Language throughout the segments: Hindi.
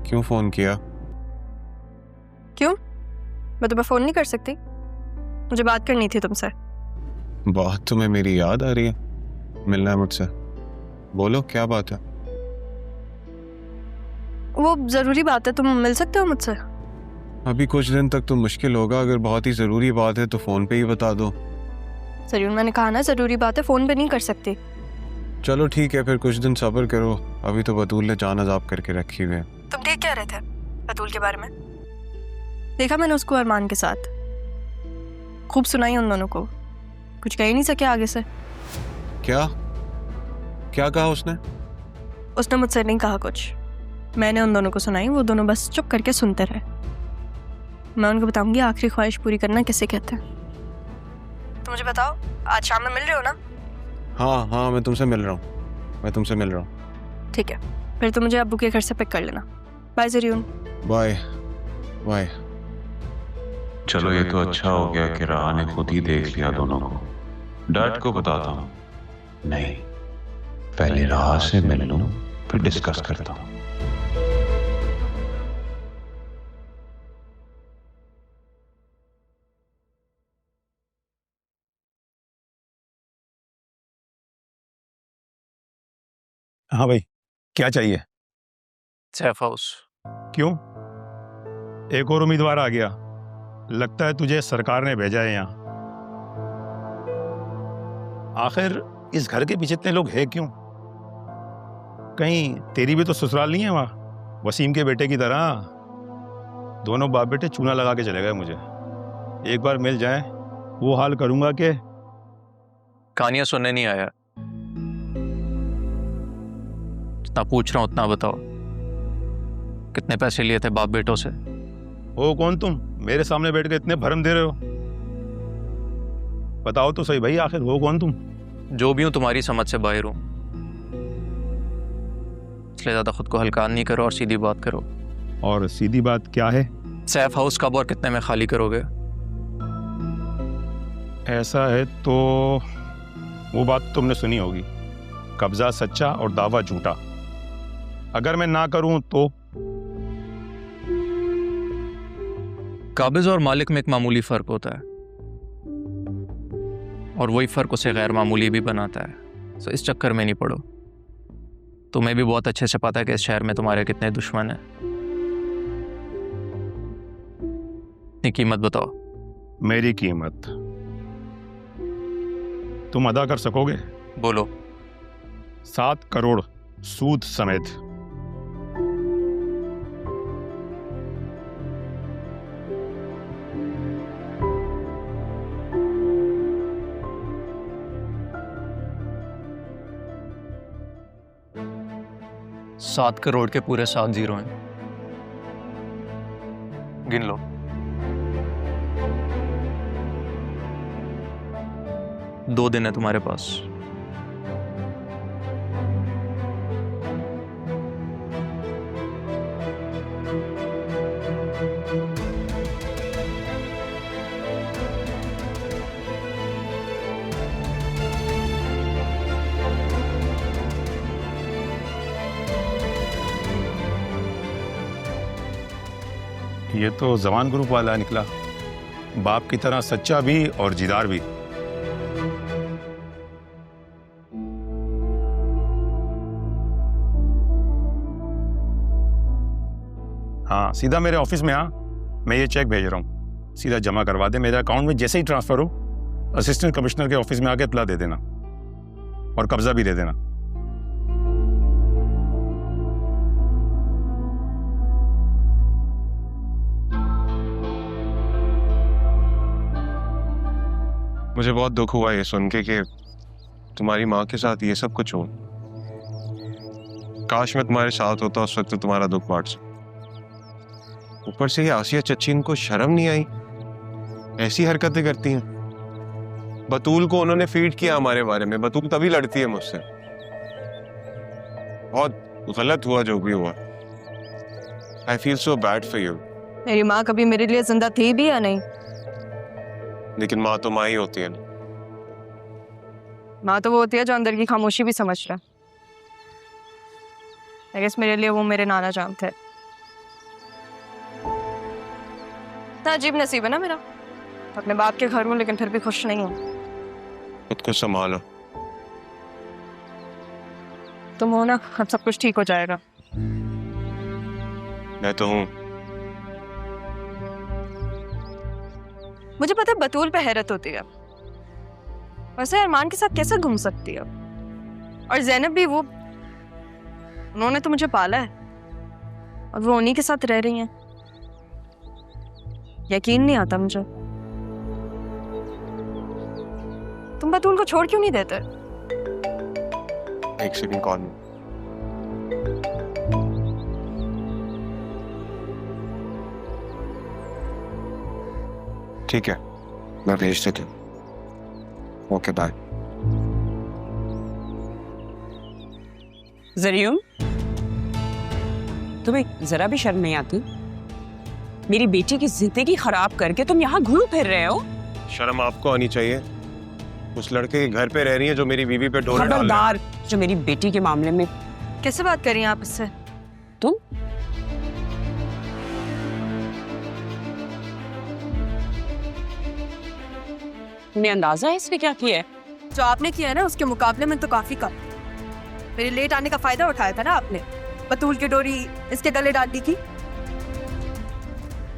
क्यों फ़ोन किया? क्यों? मैं तुम्हें फ़ोन नहीं कर सकती? मुझे बात करनी थी तुमसे। बात तुम्हें मेरी याद आ रही है? मिलना है मुझसे? बोलो क्या बात है? वो ज़रूरी बात है, तुम मिल सकते हो मुझसे? अभी कुछ दिन तक तो मुश्किल होगा। अगर बहुत ही ज़रूरी बात है तो फ़ोन पे ही बता दो। सरियुन, मैंने कहा ना ज़रूरी बात है, फ़ोन पे नहीं कर सकती। चलो ठीक है, फिर कुछ दिन सब्र करो। अभी तो बतूल ने जान अजाब करके रखी हुई है। तुम ठीक कह रहे थे बतूल के बारे में? देखा मैंने उसको अरमान के साथ, खूब सुनाई उन दोनों को, कुछ कह ही नहीं सके आगे से। क्या क्या कहा उसने? उसने मुझसे नहीं कहा कुछ, मैंने उन दोनों को सुनाई, वो दोनों बस चुप करके सुनते रहे। मैं उनको बताऊंगी आखिरी ख्वाहिश पूरी करना किसे कहते हैं। तो मुझे बताओ, आज शाम में मिल रहे हो ना? हाँ, मैं तुमसे मिल रहा हूँ। ठीक है, फिर तो मुझे अब्बू के घर से पिक कर लेना। बाय ज़रियुन। Bye bye. चलो ये तो अच्छा हो गया कि राह ने खुद ही देख लिया दोनों को। डैड को बताता हूँ। नहीं, पहले राह से मिल लूं, फिर डिस्कस करता हूँ। हाँ भाई, क्या चाहिए? सैफ हाउस। क्यों? एक और उम्मीदवार आ गया। लगता है तुझे सरकार ने भेजा है यहाँ। आखिर इस घर के पीछे इतने लोग हैं क्यों? कहीं तेरी भी तो ससुराल नहीं है वहाँ, वसीम के बेटे की तरह? दोनों बाप बेटे चूना लगा के चले गए मुझे। एक बार मिल जाए, वो हाल करूंगा कि कहानियां सुनने नहीं आया। जितना पूछ रहा हूं उतना बताओ, कितने पैसे लिए थे बाप बेटों से? हो कौन तुम? मेरे सामने बैठ के इतने भरम दे रहे हो? बताओ तो सही भाई, आखिर हो कौन तुम? जो भी हूं तुम्हारी समझ से बाहर हूं, इसलिए ज्यादा खुद को हल्का नहीं करो और सीधी बात करो। और सीधी बात क्या है? सैफ हाउस कब और कितने में खाली करोगे? ऐसा है तो वो बात तुमने सुनी होगी, कब्जा सच्चा और दावा झूठा। अगर मैं ना करूं तो? काबिज और मालिक में एक मामूली फर्क होता है, और वही फर्क उसे गैर मामूली भी बनाता है। तो इस चक्कर में नहीं पड़ो। तुम्हें भी बहुत अच्छे से पता है कि इस शहर में तुम्हारे कितने दुश्मन हैं। अपनी कीमत बताओ। मेरी कीमत तुम अदा कर सकोगे? बोलो। 7 करोड़ सूद समेत। सात करोड़ के पूरे 7 जीरो हैं, गिन लो। दो दिन है तुम्हारे पास। ये तो जवान ग्रुप वाला निकला, बाप की तरह सच्चा भी और जिदार भी। हाँ, सीधा मेरे ऑफिस में आ, मैं ये चेक भेज रहा हूँ, सीधा जमा करवा दे मेरे अकाउंट में। जैसे ही ट्रांसफर हो, असिस्टेंट कमिश्नर के ऑफिस में आके इत्तला दे देना और कब्जा भी दे देना। मुझे बहुत दुख हुआ ये सुन के कि तुम्हारी माँ के साथ ये सब कुछ हो। काश मैं तुम्हारे साथ होता, उस वक्त तो तुम्हारा दुख बांट सकता। ऊपर से ये आसिया चच्ची, इनको शर्म नहीं आई? ऐसी हरकतें करती हैं। बतूल को उन्होंने फीड किया हमारे बारे में, बतूल तभी लड़ती है मुझसे। बहुत गलत हुआ जो भी हुआ। I feel so bad for you. मेरी माँ कभी मेरे लिए जिंदा थी भी या नहीं? लेकिन माँ तो माँ ही होती है ना। माँ तो वो होती है जो अंदर की खामोशी भी समझ रहा है। I guess मेरे लिए वो मेरे नाना जान थे। इतना अजीब नसीब है ना मेरा, अपने बाप के घर हूँ लेकिन फिर भी खुश नहीं हूँ। खुद को संभालो। तुम हो ना, अब सब कुछ ठीक हो जाएगा। मैं तो हूँ। मुझे पता है बतूल पे हैरत होती है, वैसे अरमान के साथ कैसे घूम सकती है, और ज़ैनब भी, वो उन्होंने तो मुझे पाला है और वो उन्हीं के साथ रह रही हैं। यकीन नहीं आता मुझे। तुम बतूल को छोड़ क्यों नहीं देते? एक सेकंड कॉल में। ठीक है, मैं भेज देती हूँ। Okay bye. ज़रियुन, तुम्हें जरा भी शर्म नहीं आती? मेरी बेटी की जिंदगी खराब करके तुम यहाँ घूम फिर रहे हो। शर्म आपको आनी चाहिए। उस लड़के के घर पे रह रही है जो मेरी बीवी पे ढोल डाल रहा है। खबरदार, जो मेरी बेटी के मामले में। कैसे बात कर रही हैं आप इससे? तुम तुम्हें अंदाजा है इसने क्या किया है? जो आपने किया है ना उसके मुकाबले में तो काफी कम। मेरे लेट आने का फायदा उठाया था ना आपने, बतूल की डोरी इसके गले डाल दी थी।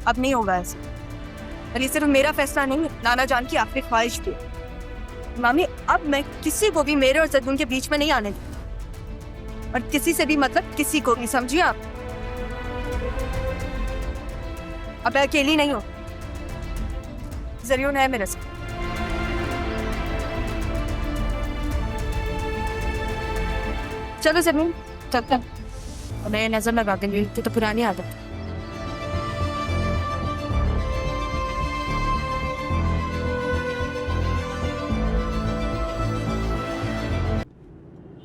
अब नहीं होगा ऐसा। और ये सिर्फ मेरा फैसला नहीं है, नाना जान की आखिरी ख्वाहिश थी। मामी, अब मैं किसी को भी मेरे और जदून के बीच में नहीं आने दूंगी, और किसी से भी मतलब किसी को भी, समझिए आप? अब मैं अकेली नहीं हूँ, ज़रियुन है मेरे साथ। चलो ज़मीन, चलते हैं। मैं नजर लगा दूंगी, तो पुरानी आदत है।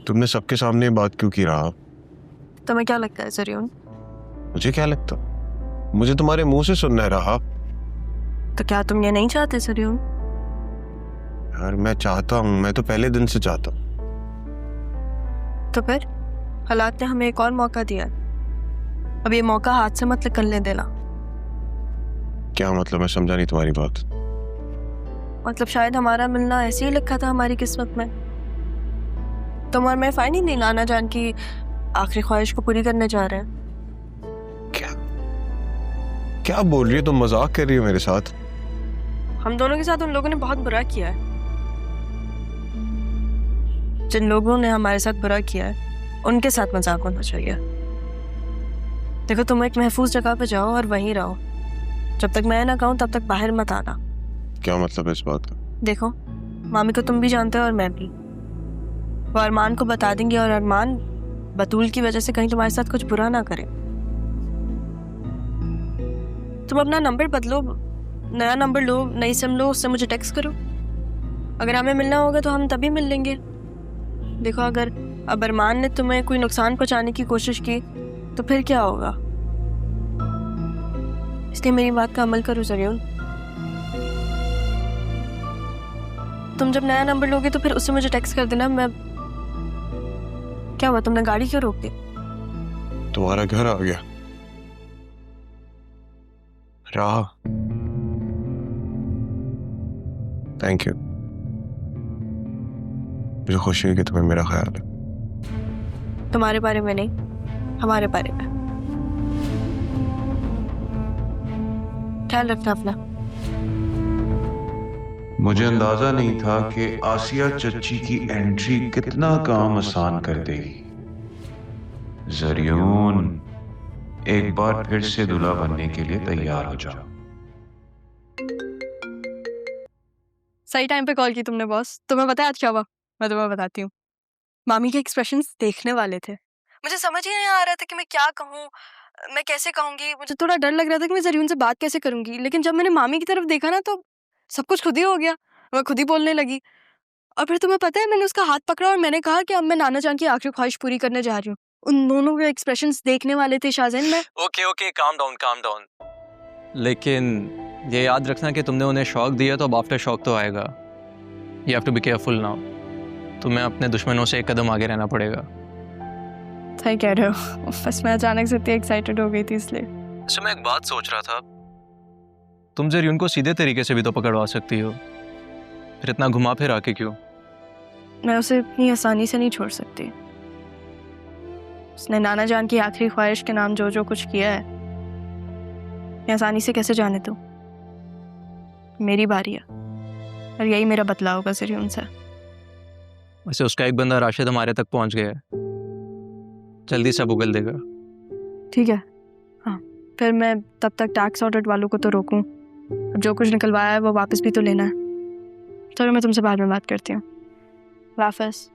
तुमने सबके सामने ये बात क्यों की रहा? तुम्हें क्या लगता है ज़रियुन? मुझे क्या लगता? मुझे तुम्हारे मुंह से सुनना है रहा। तो क्या तुम ये नहीं चाहते ज़रियुन? यार मैं चाहता हूँ, मैं तो पहले दिन से चाहता हूँ। तो फिर हालात ने हमें एक और मौका दिया। अब ये मौका हाथ से मत निकलने देना। क्या मतलब? मैं समझा नहीं तुम्हारी बात। मतलब शायद हमारा मिलना ऐसे ही लिखा था हमारी किस्मत में। तुम और मैं फाइनली नाना जान की आखिरी ख्वाहिश को पूरी करने जा रहे हैं। क्या क्या बोल रही है तुम? मजाक कर रही हो मेरे साथ? हम दोनों के साथ उन लोगों ने बहुत बुरा किया है। जिन लोगों ने हमारे साथ बुरा किया है उनके साथ मजाक होना चाहिए। देखो, तुम एक महफूज जगह पे जाओ और वहीं रहो। जब तक मैं ना कहूँ तब तक बाहर मत आना। क्या मतलब है इस बात का? देखो, मामी को तुम भी जानते हो और मैं भी। वो अरमान को बता देंगे और अरमान बतूल की वजह से कहीं तुम्हारे साथ कुछ बुरा ना करे। तुम अपना नंबर बदलो, नया नंबर लो, नई सिम लो, उससे मुझे टेक्स्ट करो। अगर हमें मिलना होगा तो हम तभी मिल लेंगे। देखो, अगर अब अरमान ने तुम्हें कोई नुकसान पहुंचाने की कोशिश की तो फिर क्या होगा? इसलिए मेरी बात का अमल करो ज़रियुन। तुम जब नया नंबर लोगे तो फिर उससे मुझे टेक्स्ट कर देना। मैं क्या हुआ, तुमने गाड़ी क्यों रोक दी? तुम्हारा घर आ गया राह। Thank you. मुझे खुशी है कि तुम्हें मेरा ख्याल है। तुम्हारे बारे में नहीं, हमारे बारे में। ख्याल रखना अपना। मुझे अंदाजा नहीं था कि आसिया चच्ची की एंट्री कितना काम आसान कर देगी। ज़रियुन, एक बार फिर से दूल्हा बनने के लिए तैयार हो जाओ। सही टाइम पे कॉल की तुमने बॉस। तुम्हें पता है आज क्या हुआ? मैं तुम्हें बताती हूँ। मामी के एक्सप्रेशंस देखने वाले थे। मुझे समझ ही नहीं आ रहा था कि मैं क्या कहूँ, मैं कैसे कहूँगी। मुझे थोड़ा डर लग रहा था कि मैं ज़रियुन से बात कैसे करूँगी। लेकिन जब मैंने मामी की तरफ देखा ना तो सब कुछ खुद ही हो गया। मैं खुद ही बोलने लगी। और फिर तुम्हें पता है, मैंने उसका हाथ पकड़ा और मैंने कहा कि अब मैं नाना जान की आखिरी ख्वाहिश पूरी करने जा रही हूँ। उन दोनों के एक्सप्रेशंस देखने वाले थे शाहजैन। मैं ओके काम डाउन। लेकिन ये याद रखना कि तुमने उन्हें शॉक दिया तो अब आफ्टर शॉक तो आएगा। You have to be careful now. तुम्हें अपने दुश्मनों से एक कदम आगे रहना पड़ेगा। सही कह रहे हो। बस मैं अचानक से इतनी एक्साइटेड हो गई थी इसलिए। अच्छा, मैं एक बात सोच रहा था, तुम जरियन को सीधे तरीके से भी तो पकड़वा सकती हो, फिर इतना घुमा फिर आके क्यों? मैं उसे इतनी आसानी से नहीं छोड़ सकती। उसने नाना जान की आखिरी ख्वाहिश के नाम जो जो कुछ किया है, मैं आसानी से कैसे जाने दूं? मेरी बारी है और यही मेरा बदलाव होगा जरियन से। वैसे उसका एक बंदा राशिद हमारे तक पहुंच गया है, जल्दी सब उगल देगा। ठीक है, हाँ, फिर मैं तब तक टैक्स ऑडिट वालों को तो रोकूं, अब जो कुछ निकलवाया है वो वापस भी तो लेना है। चलो मैं तुमसे बाद में बात करती हूँ। वापस